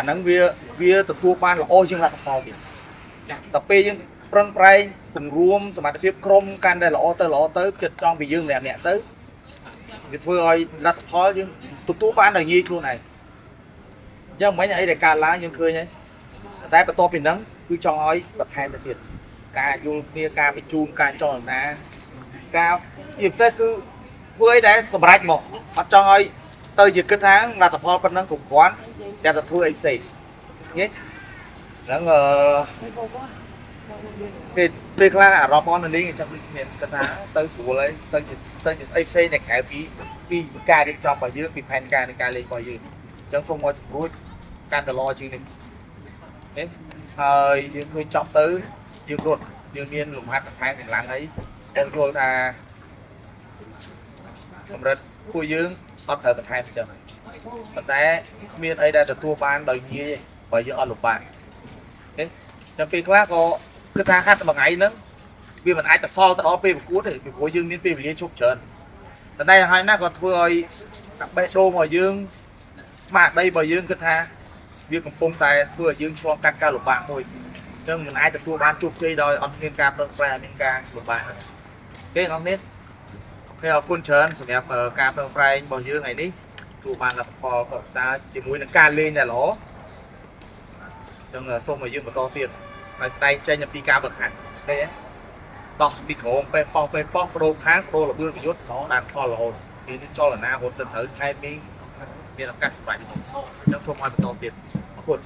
anh nắng vía từ thua ban là ôi chương là tập kìa tập pe nhưng răng prai cùng ruộngสมรรถភាពក្រុមកាន់តែល្អទៅគិតចង់ពីយើងម្នាក់ទៅវាធ្វើឲ្យលទ្ធផលយើងទទួលបានដល់ងាយខ្លួនឯងអញ្ចឹងមិញអីដែលកើតឡើងយើងឃើញហើយតែបន្ទាប់ពីហ្នឹងគឺចង់ឲ្យបន្ថែមទៅទៀតការយល់គ្នាការបញ្ជូនការចលនាការជាពិសេសគឺធ្វើអីដែលសម្រេចមកអត់ចង់ឲ្យទៅជាគិតថាលទ្ធផលប៉ុណ្ណឹងគ្រប់គ្រាន់ស្រាប់តែធ្វើអីផ្សេងញ៉េហ្នឹងពេលខ្លះអារម្មណ៍អនឡាញចាំមានគាត់ថាទៅស្រួលហើយទៅជាស្អីផ្សេងដែលក្រៅពីការរៀបចំរបស់យើងពីផែនការនៃការលេងរបស់យើងអញ្ចឹងសូមឲ្យសម្រួលកាន់តែល្អជាងនេះនេះហើយយើងឃើញចប់ទៅយើងរត់យើងមានលំហាត់បន្ថែមទាំងឡើងអីបងយល់ថាសម្រាប់ពួកយើងអត់ត្រូវបន្ថែមអញ្ចឹងប៉ុន្តែមានអីដែលទទួលបានដោយងាយបើយើងអត់លំបាកទេចាំពេលខ្លះក៏គឺថាហាត់មួយថ្ងៃហ្នឹងវាមិនអាចទៅសល់ទៅដល់ពេលប្រកួតទេពីព្រោះយើងមានពេលវេលាជប់ច្រើនតែតែហើយណាក៏ធ្វើឲ្យកាបេះដូងរបស់យើងស្មារតីរបស់យើងគិតថាវាកំពុងតែធ្វើឲ្យយើងឆ្លងកាត់ការលំបាកមួយអញ្ចឹងមិនអាចទទួលបានជោគជ័យដោយអត់មានការប្រឹងប្រែងមានការលំបាកទេបងប្អូននេះអរគុណច្រើនសម្រាប់ការប្រឹងប្រែងរបស់យើងថ្ងៃនេះទទួលបានលទ្ធផលប្រសើរជាមួយនឹងការលេងដែលល្អអញ្ចឹងសូមឲ្យយើងបន្តទៀតហើយស្ដែងចេញអំពីការបង្ហាត់ទេដោះពីក្រោមពេលប៉ោះបដូរខាងបដូរលបឿនប្រយុទ្ធបានផលរហូតមានចលនារត់ទៅត្រូវថែមមានឱកាសសម្រាប់អញ្ចឹងសូមឲ្យបន្តទៀតអរគុណ